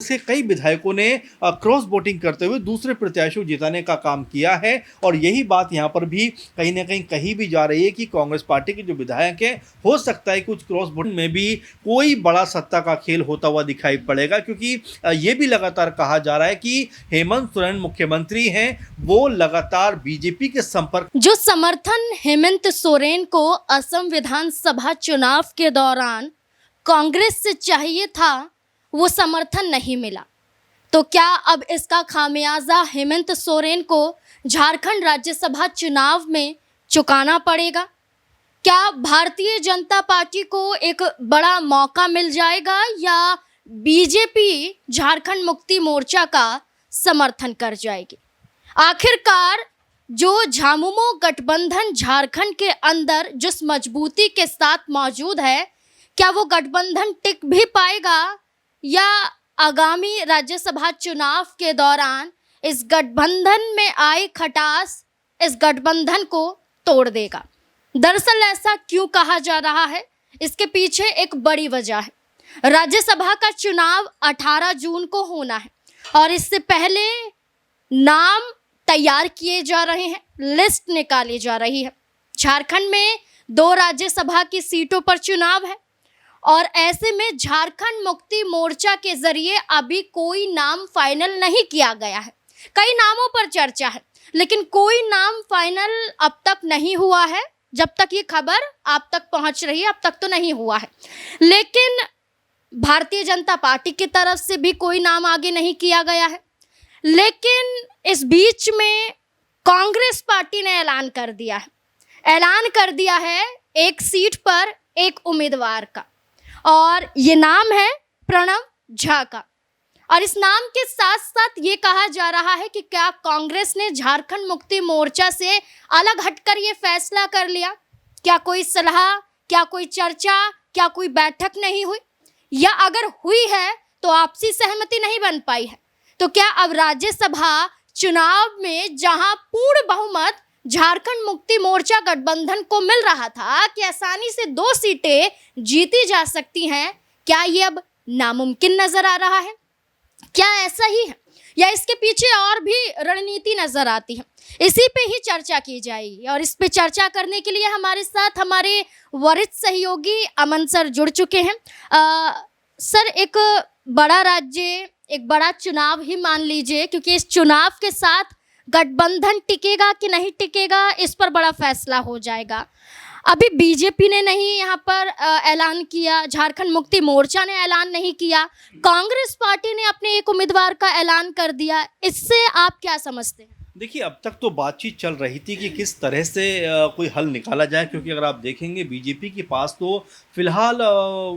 से कई विधायकों ने क्रॉस वोटिंग करते हुए दूसरे प्रत्याशी को जिताने का काम किया है और यही बात यहाँ पर भी कहीं ना कहीं कही भी जा रही है कि कांग्रेस पार्टी के जो विधायक हैं हो सकता है कुछ क्रॉस वोटिंग में भी कोई बड़ा सत्ता का खेल होता हुआ दिखाई पड़ेगा, क्योंकि ये भी लगातार कहा जा रहा है कि हेमंत सोरेन मुख्यमंत्री हैं, वो लगातार बीजेपी के संपर्क। जो समर्थन हेमंत सोरेन को असम विधानसभा चुनाव के दौरान कांग्रेस से चाहिए था वो समर्थन नहीं मिला, तो क्या अब इसका खामियाजा हेमंत सोरेन को झारखंड राज्यसभा चुनाव में चुकाना पड़ेगा? क्या भारतीय जनता पार्टी को एक बड़ा मौका मिल जाएगा या बीजेपी झारखंड मुक्ति मोर्चा का समर्थन कर जाएगी? आखिरकार जो झामुमो गठबंधन झारखंड के अंदर जिस मजबूती के साथ मौजूद है, क्या वो गठबंधन टिक भी पाएगा या आगामी राज्यसभा चुनाव के दौरान इस गठबंधन में आई खटास इस गठबंधन को तोड़ देगा? दरअसल ऐसा क्यों कहा जा रहा है, इसके पीछे एक बड़ी वजह है। राज्यसभा का चुनाव 18 जून को होना है और इससे पहले नाम तैयार किए जा रहे हैं, लिस्ट निकाली जा रही है। झारखंड में 2 राज्यसभा की सीटों पर चुनाव है और ऐसे में झारखंड मुक्ति मोर्चा के जरिए अभी कोई नाम फाइनल नहीं किया गया है। कई नामों पर चर्चा है लेकिन कोई नाम फाइनल अब तक नहीं हुआ है। जब तक ये खबर आप तक पहुंच रही है अब तक तो नहीं हुआ है, लेकिन भारतीय जनता पार्टी की तरफ से भी कोई नाम आगे नहीं किया गया है। लेकिन इस बीच में कांग्रेस पार्टी ने ऐलान कर दिया है एक सीट पर एक उम्मीदवार का, और ये नाम है प्रणव झा का। और इस नाम के साथ साथ ये कहा जा रहा है कि क्या कांग्रेस ने झारखंड मुक्ति मोर्चा से अलग हटकर ये फैसला कर लिया? क्या कोई सलाह, क्या कोई चर्चा, क्या कोई बैठक नहीं हुई, या अगर हुई है तो आपसी सहमति नहीं बन पाई है? तो क्या अब राज्यसभा चुनाव में जहां पूर्ण बहुमत झारखंड मुक्ति मोर्चा गठबंधन को मिल रहा था कि आसानी से 2 सीटें जीती जा सकती हैं, क्या ये अब नामुमकिन नजर आ रहा है? क्या ऐसा ही है या इसके पीछे और भी रणनीति नजर आती है? इसी पे ही चर्चा की जाएगी और इस पे चर्चा करने के लिए हमारे साथ हमारे वरिष्ठ सहयोगी अमन सर जुड़ चुके हैं। सर, एक बड़ा राज्य, एक बड़ा चुनाव ही मान लीजिए, क्योंकि इस चुनाव के साथ गठबंधन टिकेगा कि नहीं टिकेगा इस पर बड़ा फैसला हो जाएगा। अभी बीजेपी ने नहीं यहाँ पर ऐलान किया, झारखंड मुक्ति मोर्चा ने ऐलान नहीं किया, कांग्रेस पार्टी ने अपने एक उम्मीदवार का ऐलान कर दिया। इससे आप क्या समझते हैं? देखिए, अब तक तो बातचीत चल रही थी कि किस तरह से कोई हल निकाला जाए, क्योंकि अगर आप देखेंगे बीजेपी के पास तो फिलहाल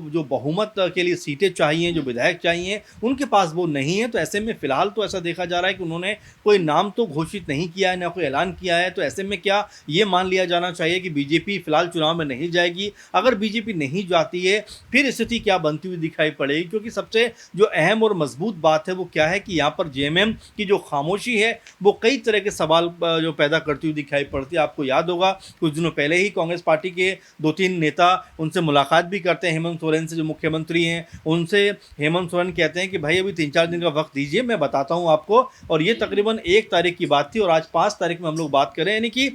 जो बहुमत के लिए सीटें चाहिए, जो विधायक चाहिए, उनके पास वो नहीं है। तो ऐसे में फिलहाल तो ऐसा देखा जा रहा है कि उन्होंने कोई नाम तो घोषित नहीं किया है, ना कोई ऐलान किया है। तो ऐसे में क्या ये मान लिया जाना चाहिए कि बीजेपी फिलहाल चुनाव में नहीं जाएगी? अगर बीजेपी नहीं जाती है फिर स्थिति क्या बनती हुई दिखाई पड़ेगी? क्योंकि सबसे जो अहम और मजबूत बात है वो क्या है कि यहाँ पर जेएमएम की जो खामोशी है वो कई तरह के सवाल जो पैदा करती हुई दिखाई पड़ती है। आपको याद होगा कुछ दिनों पहले ही कांग्रेस पार्टी के 2-3 नेता उनसे मुलाकात भी करते हैं, हेमंत सोरेन से, जो मुख्यमंत्री हैं। उनसे हेमंत सोरेन कहते हैं कि भाई अभी 3-4 दिन का वक्त दीजिए, मैं बताता हूं आपको। और ये तकरीबन 1 तारीख की बात थी और आज 5 तारीख में हम लोग बात करें, यानी कि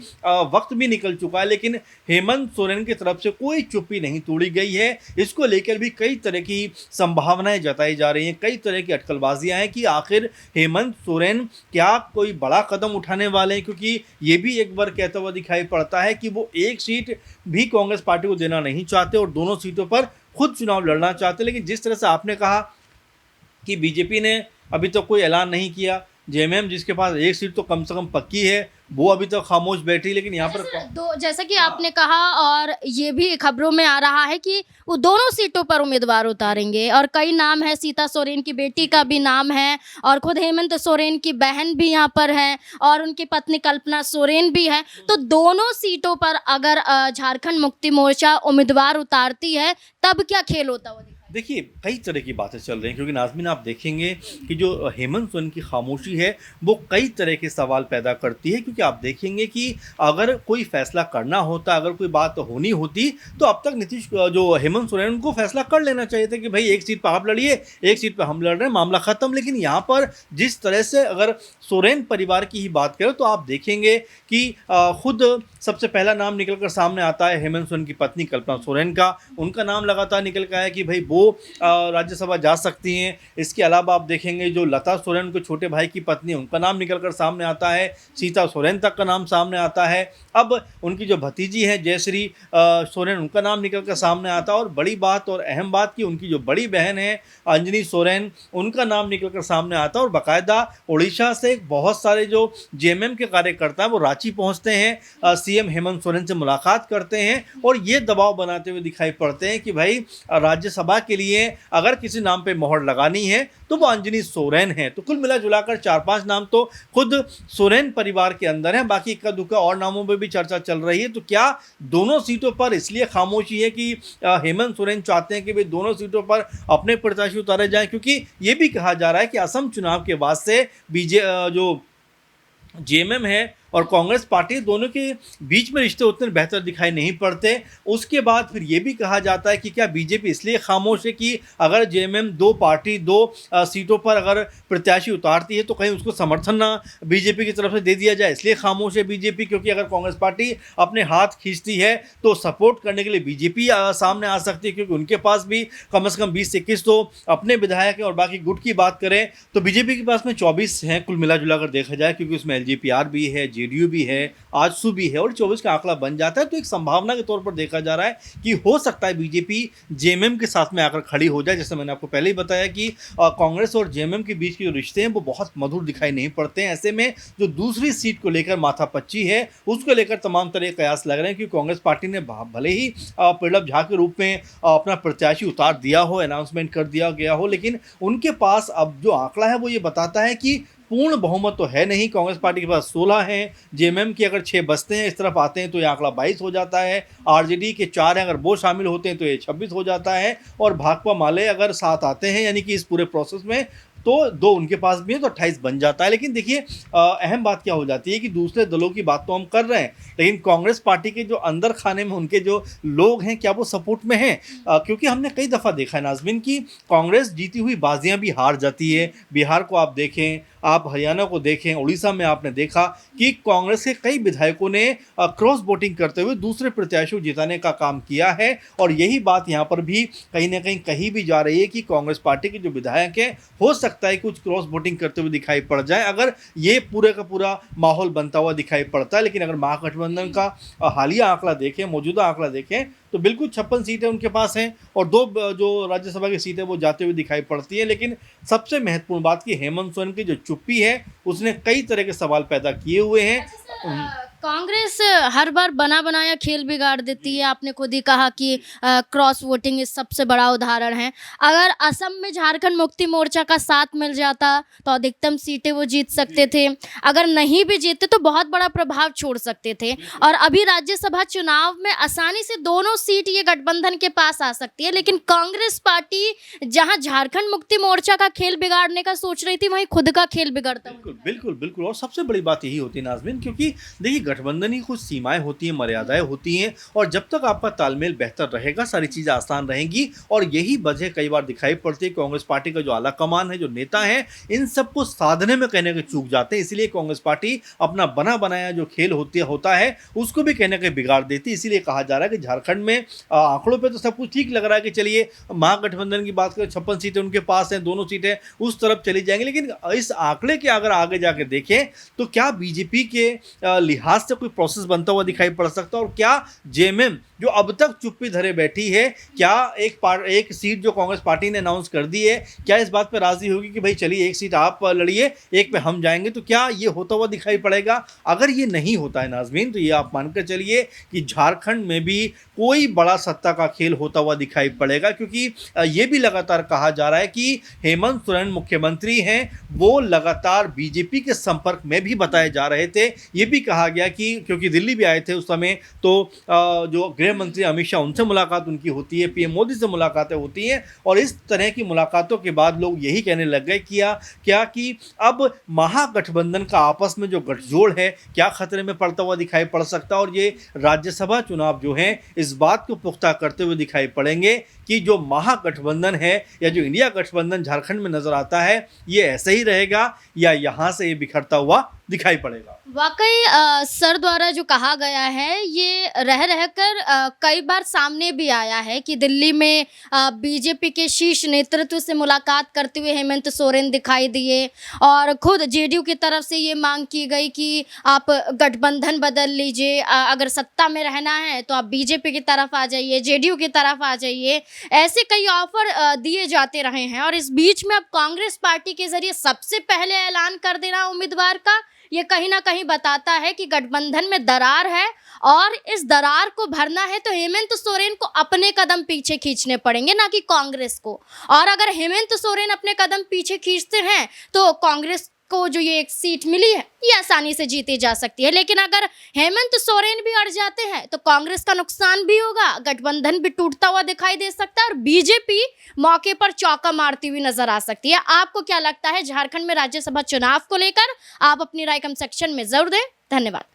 वक्त भी निकल चुका है। लेकिन हेमंत सोरेन की तरफ से कोई चुप्पी नहीं तोड़ी गई है। इसको लेकर भी कई तरह की संभावनाएं जताई जा रही हैं, कई तरह की अटकलबाजियां हैं कि आखिर हेमंत सोरेन क्या कोई बड़ा कदम उठाने वाले हैं, क्योंकि ये भी एक बार कहता हुआ दिखाई पड़ता है कि वो एक सीट भी कांग्रेस पार्टी को देना नहीं चाहते और दोनों सीटों पर खुद चुनाव लड़ना चाहते। लेकिन जिस तरह से आपने कहा कि बीजेपी ने अभी तक कोई ऐलान नहीं किया, जेएमएम जिसके पास एक सीट तो कम से कम पक्की है वो अभी तक खामोश बैठी, लेकिन यहाँ पर जैसा कि आपने कहा और ये भी खबरों में आ रहा है कि वो दोनों सीटों पर उम्मीदवार उतारेंगे और कई नाम है, सीता सोरेन की बेटी का भी नाम है और खुद हेमंत सोरेन की बहन भी यहाँ पर है और उनकी पत्नी कल्पना सोरेन भी है। तो दोनों सीटों पर अगर झारखंड मुक्ति मोर्चा उम्मीदवार उतारती है तब क्या खेल होता हुआ? देखिए, कई तरह की बातें चल रही हैं क्योंकि नाज़मीन आप देखेंगे कि जो हेमंत सोरेन की खामोशी है, वो कई तरह के सवाल पैदा करती है क्योंकि आप देखेंगे कि अगर कोई फ़ैसला करना होता, अगर कोई बात होनी होती, तो अब तक जो हेमंत सोरेन उनको फ़ैसला कर लेना चाहिए था कि भई एक सीट पे आप लड़िए, एक सीट पे हम लड़ रहे हैं, मामला ख़त्म। लेकिन यहाँ पर जिस तरह से अगर सोरेन परिवार की ही बात करें तो आप देखेंगे कि खुद सबसे पहला नाम निकल कर सामने आता है हेमंत सोरेन की पत्नी कल्पना सोरेन का। उनका नाम लगातार निकल के आया कि भाई वो राज्यसभा जा सकती हैं। इसके अलावा आप देखेंगे जो लता सोरेन के छोटे भाई की पत्नी है, उनका नाम निकल कर सामने आता है। सीता सोरेन तक का नाम सामने आता है। अब उनकी जो भतीजी है जयश्री सोरेन, उनका नाम निकल कर सामने आता है। और बड़ी बात और अहम बात कि उनकी जो बड़ी बहन है अंजनी सोरेन, उनका नाम निकल कर सामने आता है। और बाकायदा उड़ीसा से बहुत सारे जो जेएमएम के कार्यकर्ता हैं वो रांची पहुंचते हैं, सीएम हेमंत सोरेन से मुलाकात करते हैं और ये दबाव बनाते हुए दिखाई पड़ते हैं कि भाई राज्यसभा के लिए अगर किसी नाम पे मोहर लगानी है तो वो अंजनी सोरेन है। तो कुल मिला जुलाकर 4-5 नाम तो खुद सोरेन परिवार के अंदर हैं, बाकी इक्का दुक्का और नामों पर भी चर्चा चल रही है। तो क्या दोनों सीटों पर इसलिए खामोशी है कि हेमंत सोरेन चाहते हैं कि भाई दोनों सीटों पर अपने प्रत्याशी उतारे जाएं? क्योंकि ये भी कहा जा रहा है कि असम चुनाव के बाद से जो जेएमएम है और कांग्रेस पार्टी दोनों के बीच में रिश्ते उतने बेहतर दिखाई नहीं पड़ते। उसके बाद फिर ये भी कहा जाता है कि क्या बीजेपी इसलिए खामोश है कि अगर जेएमएम दो सीटों पर अगर प्रत्याशी उतारती है तो कहीं उसको समर्थन ना बीजेपी की तरफ से दे दिया जाए, इसलिए खामोश है बीजेपी। क्योंकि अगर कांग्रेस पार्टी अपने हाथ खींचती है तो सपोर्ट करने के लिए बीजेपी सामने आ सकती है, क्योंकि उनके पास भी कम से कम 20 से 21 तो अपने विधायक हैं। और बाकी गुट की बात करें तो बीजेपी के पास में 24 हैं कुल मिला जुला कर देखा जाए, क्योंकि उसमें एलजेपीआर भी है, जेडीयू भी है, आजसू भी है और 24 का आंकड़ा बन जाता है। तो एक संभावना के तौर पर देखा जा रहा है कि हो सकता है बीजेपी जेएमएम के साथ में आकर खड़ी हो जाए। जैसे मैंने आपको पहले ही बताया कि कांग्रेस और जेएमएम के बीच के जो रिश्ते हैं वो बहुत मधुर दिखाई नहीं पड़ते हैं। ऐसे में जो दूसरी सीट को लेकर माथापच्ची है उसको लेकर तमाम तरह के कयास लग रहे हैं कि कांग्रेस पार्टी ने भले ही प्रणब झा के रूप में अपना प्रत्याशी उतार दिया हो, अनाउंसमेंट कर दिया गया हो, लेकिन उनके पास अब जो आंकड़ा है वो ये बताता है कि पूर्ण बहुमत तो है नहीं। कांग्रेस पार्टी के पास 16 हैं, जेएमएम के अगर 6 बचते हैं इस तरफ आते हैं तो ये आंकड़ा 22 हो जाता है। आरजेडी के 4 हैं, अगर वो शामिल होते हैं तो ये 26 हो जाता है। और भाकपा माले अगर साथ आते हैं यानी कि इस पूरे प्रोसेस में तो 2 उनके पास भी है तो 28 बन जाता है। लेकिन देखिए अहम बात क्या हो जाती है कि दूसरे दलों की बात तो हम कर रहे हैं, लेकिन कांग्रेस पार्टी के जो अंदर खाने में उनके जो लोग हैं क्या वो सपोर्ट में हैं? क्योंकि हमने कई दफ़ा देखा है नाज़मीन की कांग्रेस जीती हुई बाजियां भी हार जाती है। बिहार को आप देखें, आप हरियाणा को देखें, उड़ीसा में आपने देखा कि कांग्रेस के कई विधायकों ने क्रॉस वोटिंग करते हुए दूसरे प्रत्याशी को जिताने का काम किया है। और यही बात यहाँ पर भी कहीं ना कहीं कही भी जा रही है कि कांग्रेस पार्टी के जो विधायक हैं हो सकता है कुछ क्रॉस वोटिंग करते हुए दिखाई पड़ जाए अगर ये पूरे का पूरा माहौल बनता हुआ दिखाई पड़ता है। लेकिन अगर महागठबंधन का हालिया आंकड़ा देखें, मौजूदा आंकड़ा देखें तो बिल्कुल 56 सीटें उनके पास हैं और 2 जो राज्यसभा की सीटें वो जाते हुए दिखाई पड़ती हैं। लेकिन सबसे महत्वपूर्ण बात कि हेमंत सोरेन की जो चुप्पी है उसने कई तरह के सवाल पैदा किए हुए हैं। कांग्रेस हर बार बना बनाया खेल बिगाड़ देती है। आपने खुद ही कहा कि क्रॉस वोटिंग इस सबसे बड़ा उदाहरण है। अगर असम में झारखंड मुक्ति मोर्चा का साथ मिल जाता तो अधिकतम सीटें वो जीत सकते थे, अगर नहीं भी जीतते तो बहुत बड़ा प्रभाव छोड़ सकते थे। और अभी राज्यसभा चुनाव में आसानी से दोनों सीट ये गठबंधन के पास आ सकती है। लेकिन कांग्रेस पार्टी जहां झारखंड मुक्ति मोर्चा का खेल बिगाड़ने का सोच रही थी वहीं खुद का खेल बिगड़ता। बिल्कुल बिल्कुल बिल्कुल। और सबसे बड़ी बात यही होती है नाज़मीन, क्योंकि देखिए गठबंधन की कुछ सीमाएं होती हैं, मर्यादाएं होती हैं और जब तक आपका तालमेल बेहतर रहेगा सारी चीज़ें आसान रहेंगी। और यही वजह कई बार दिखाई पड़ती है कांग्रेस पार्टी का जो आला कमान है, जो नेता हैं, इन सबको साधने में कहने के चूक जाते हैं। इसलिए कांग्रेस पार्टी अपना बना बनाया जो खेल होता है उसको भी कहने के बिगाड़ देती है। इसीलिए कहा जा रहा है कि झारखंड में आंकड़ों पर तो सब कुछ ठीक लग रहा है कि चलिए महागठबंधन की बात करें 56 सीटें उनके पास हैं, दोनों सीटें उस तरफ चली जाएंगी। लेकिन इस आंकड़े के अगर आगे जाके देखें तो क्या बीजेपी के लिहाज से कोई प्रोसेस बनता हुआ दिखाई पड़ सकता है? और क्या जेएमएम जो अब तक चुप्पी धरे बैठी है, क्या एक सीट जो कांग्रेस पार्टी ने अनाउंस कर दी है, क्या इस बात पर राजी होगी कि भाई चलिए एक सीट आप लड़िए, एक पे हम जाएंगे? तो क्या ये होता हुआ दिखाई पड़ेगा? अगर ये नहीं होता है नाज़मीन तो ये आप मानकर चलिए कि झारखंड में भी कोई बड़ा सत्ता का खेल होता हुआ दिखाई पड़ेगा। क्योंकि ये भी लगातार कहा जा रहा है कि हेमंत सोरेन मुख्यमंत्री हैं, वो लगातार बीजेपी के संपर्क में भी बताए जा रहे थे। ये भी कहा गया कि क्योंकि दिल्ली भी आए थे उस समय, तो जो गृह मंत्री अमित शाह, उनसे मुलाकात उनकी होती है, पीएम मोदी से मुलाकातें होती हैं, और इस तरह की मुलाकातों के बाद लोग यही कहने लग गए क्या कि अब महागठबंधन का आपस में जो गठजोड़ है क्या खतरे में पड़ता हुआ दिखाई पड़ सकता है। और ये राज्यसभा चुनाव जो हैं इस बात को पुख्ता करते हुए दिखाई पड़ेंगे कि जो महागठबंधन है या जो इंडिया गठबंधन झारखंड में नजर आता है ये ऐसे ही रहेगा या यहाँ से ये बिखरता हुआ दिखाई पड़ेगा। वाकई सर द्वारा जो कहा गया है ये रह रहकर कई बार सामने भी आया है कि दिल्ली में बीजेपी के शीर्ष नेतृत्व से मुलाकात करते हुए हेमंत सोरेन दिखाई दिए, और खुद जेडीयू की तरफ से ये मांग की गई कि आप गठबंधन बदल लीजिए, अगर सत्ता में रहना है तो आप बीजेपी की तरफ आ जाइए, जेडीयू की तरफ आ जाइए। ऐसे कई ऑफर दिए जाते रहे हैं, और इस बीच में अब कांग्रेस पार्टी के जरिए सबसे पहले ऐलान कर देना उम्मीदवार का, ये कहीं ना कहीं बताता है कि गठबंधन में दरार है, और इस दरार को भरना है तो हेमंत सोरेन को अपने कदम पीछे खींचने पड़ेंगे, ना कि कांग्रेस को। और अगर हेमंत सोरेन अपने कदम पीछे खींचते हैं तो कांग्रेस को जो ये एक सीट मिली है ये आसानी से जीती जा सकती है, लेकिन अगर हेमंत सोरेन भी अड़ जाते हैं तो कांग्रेस का नुकसान भी होगा, गठबंधन भी टूटता हुआ दिखाई दे सकता है, और बीजेपी मौके पर चौका मारती हुई नजर आ सकती है। आपको क्या लगता है झारखंड में राज्यसभा चुनाव को लेकर? आप अपनी राय कमेंट सेक्शन में जरूर दें। धन्यवाद।